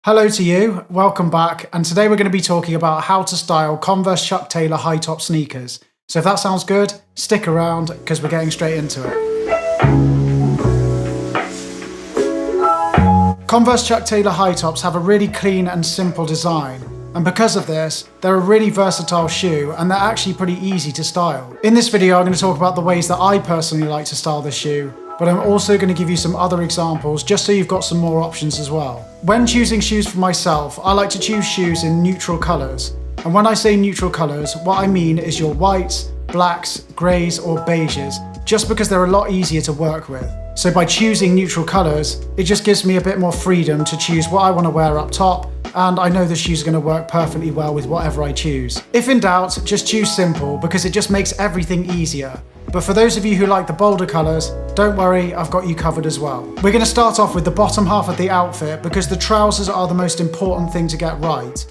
Hello to you, welcome back, and today we're going to be talking about how to style Converse Chuck Taylor high top sneakers. So if that sounds good, stick around because we're getting straight into it. Converse Chuck Taylor high tops have a really clean and simple design, and because of this, they're a really versatile shoe and they're actually pretty easy to style. In this video I'm going to talk about the ways that I personally like to style this shoe, but I'm also going to give you some other examples just so you've got some more options as well. When choosing shoes for myself, I like to choose shoes in neutral colours. And when I say neutral colours, what I mean is your whites, blacks, greys or beiges, just because they're a lot easier to work with. So by choosing neutral colours, it just gives me a bit more freedom to choose what I want to wear up top, and I know the shoe's going to work perfectly well with whatever I choose. If in doubt, just choose simple because it just makes everything easier. But for those of you who like the bolder colours, don't worry, I've got you covered as well. We're going to start off with the bottom half of the outfit because the trousers are the most important thing to get right.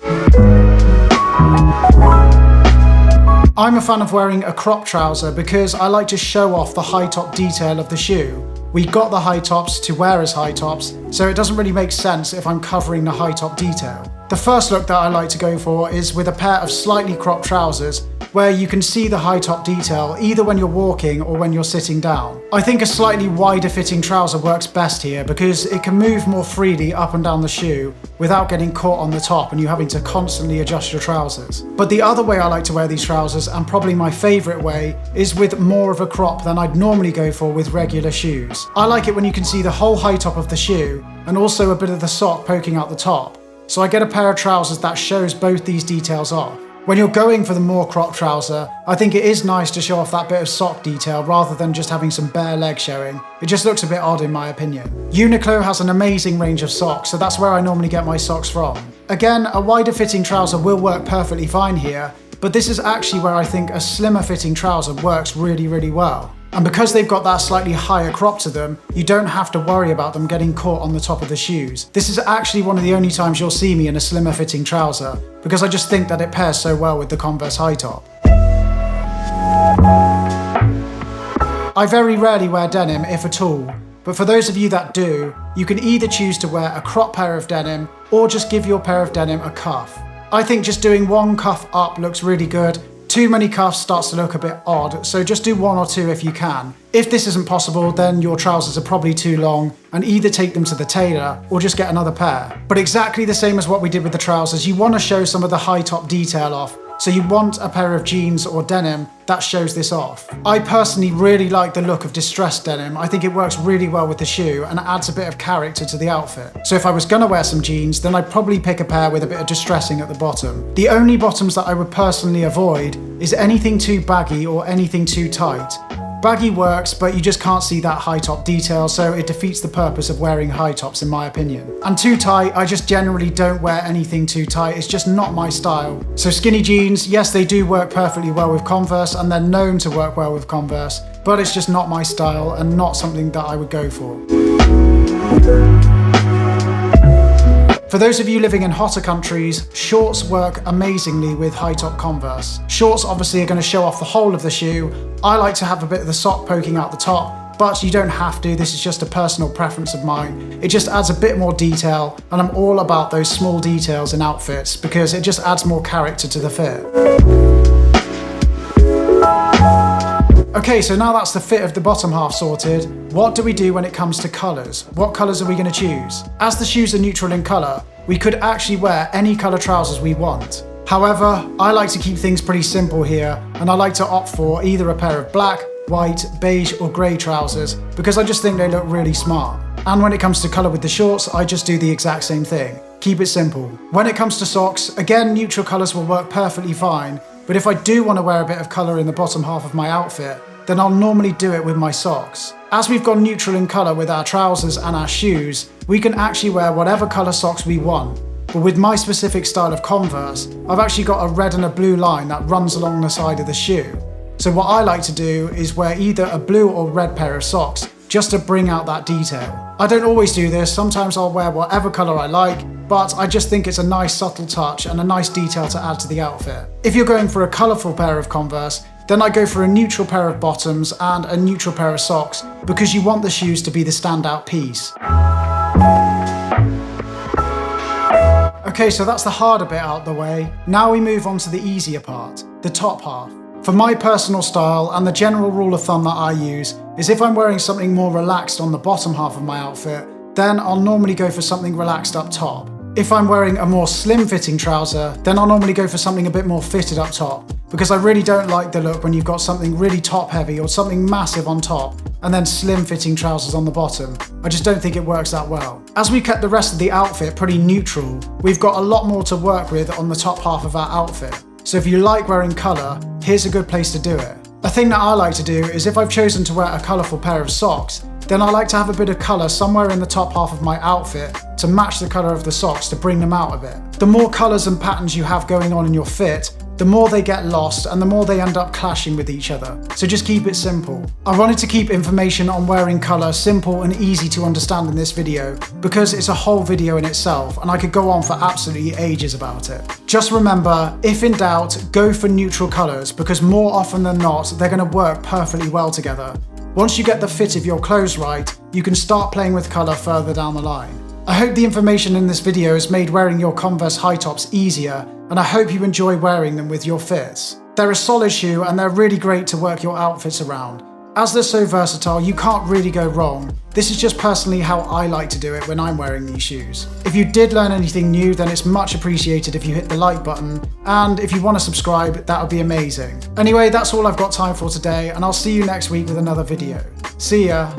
I'm a fan of wearing a crop trouser because I like to show off the high top detail of the shoe. We got the high tops to wear as high tops, so it doesn't really make sense if I'm covering the high top detail. The first look that I like to go for is with a pair of slightly cropped trousers, where you can see the high top detail either when you're walking or when you're sitting down. I think a slightly wider fitting trouser works best here because it can move more freely up and down the shoe without getting caught on the top and you having to constantly adjust your trousers. But the other way I like to wear these trousers, and probably my favourite way, is with more of a crop than I'd normally go for with regular shoes. I like it when you can see the whole high top of the shoe and also a bit of the sock poking out the top. So I get a pair of trousers that shows both these details off. When you're going for the more cropped trouser, I think it is nice to show off that bit of sock detail rather than just having some bare leg showing. It just looks a bit odd in my opinion. Uniqlo has an amazing range of socks, so that's where I normally get my socks from. Again, a wider fitting trouser will work perfectly fine here, but this is actually where I think a slimmer fitting trouser works really well. And because they've got that slightly higher crop to them, you don't have to worry about them getting caught on the top of the shoes. This is actually one of the only times you'll see me in a slimmer fitting trouser, because I just think that it pairs so well with the Converse high top. I very rarely wear denim, if at all, but for those of you that do, you can either choose to wear a crop pair of denim, or just give your pair of denim a cuff. I think just doing one cuff up looks really good. Too many cuffs starts to look a bit odd, so just do one or two if you can. If this isn't possible, then your trousers are probably too long, and either take them to the tailor or just get another pair. But exactly the same as what we did with the trousers, you want to show some of the high top detail off, so you want a pair of jeans or denim that shows this off. I personally really like the look of distressed denim. I think it works really well with the shoe and adds a bit of character to the outfit. So if I was gonna wear some jeans, then I'd probably pick a pair with a bit of distressing at the bottom. The only bottoms that I would personally avoid is anything too baggy or anything too tight. Baggy works, but you just can't see that high top detail, so it defeats the purpose of wearing high tops in my opinion. And too tight, I just generally don't wear anything too tight, it's just not my style. So skinny jeans, yes they do work perfectly well with Converse and they're known to work well with Converse, but it's just not my style and not something that I would go for. For those of you living in hotter countries, shorts work amazingly with high top Converse. Shorts obviously are going to show off the whole of the shoe. I like to have a bit of the sock poking out the top, but you don't have to, this is just a personal preference of mine. It just adds a bit more detail, and I'm all about those small details in outfits because it just adds more character to the fit. Okay, so now that's the fit of the bottom half sorted, what do we do when it comes to colours? What colours are we going to choose? As the shoes are neutral in colour, we could actually wear any colour trousers we want. However, I like to keep things pretty simple here, and I like to opt for either a pair of black, white, beige or grey trousers because I just think they look really smart. And when it comes to colour with the shorts, I just do the exact same thing. Keep it simple. When it comes to socks, again neutral colours will work perfectly fine, but if I do want to wear a bit of colour in the bottom half of my outfit, then I'll normally do it with my socks. As we've gone neutral in colour with our trousers and our shoes, we can actually wear whatever colour socks we want. But with my specific style of Converse, I've actually got a red and a blue line that runs along the side of the shoe. So what I like to do is wear either a blue or red pair of socks, just to bring out that detail. I don't always do this, sometimes I'll wear whatever colour I like, but I just think it's a nice subtle touch and a nice detail to add to the outfit. If you're going for a colourful pair of Converse, then I go for a neutral pair of bottoms and a neutral pair of socks because you want the shoes to be the standout piece. Okay, so that's the harder bit out the way. Now we move on to the easier part, the top half. For my personal style, and the general rule of thumb that I use, is if I'm wearing something more relaxed on the bottom half of my outfit, then I'll normally go for something relaxed up top. If I'm wearing a more slim fitting trouser, then I'll normally go for something a bit more fitted up top, because I really don't like the look when you've got something really top heavy or something massive on top and then slim fitting trousers on the bottom. I just don't think it works that well. As we kept the rest of the outfit pretty neutral, we've got a lot more to work with on the top half of our outfit. So if you like wearing colour, here's a good place to do it. A thing that I like to do is if I've chosen to wear a colourful pair of socks, then I like to have a bit of colour somewhere in the top half of my outfit to match the colour of the socks to bring them out a bit. The more colours and patterns you have going on in your fit, the more they get lost and the more they end up clashing with each other. So just keep it simple. I wanted to keep information on wearing colour simple and easy to understand in this video because it's a whole video in itself and I could go on for absolutely ages about it. Just remember, if in doubt, go for neutral colours because more often than not, they're going to work perfectly well together. Once you get the fit of your clothes right, you can start playing with colour further down the line. I hope the information in this video has made wearing your Converse high tops easier, and I hope you enjoy wearing them with your fits. They're a solid shoe and they're really great to work your outfits around. As they're so versatile, you can't really go wrong. This is just personally how I like to do it when I'm wearing these shoes. If you did learn anything new, then it's much appreciated if you hit the like button, and if you want to subscribe, that would be amazing. Anyway, that's all I've got time for today, and I'll see you next week with another video. See ya!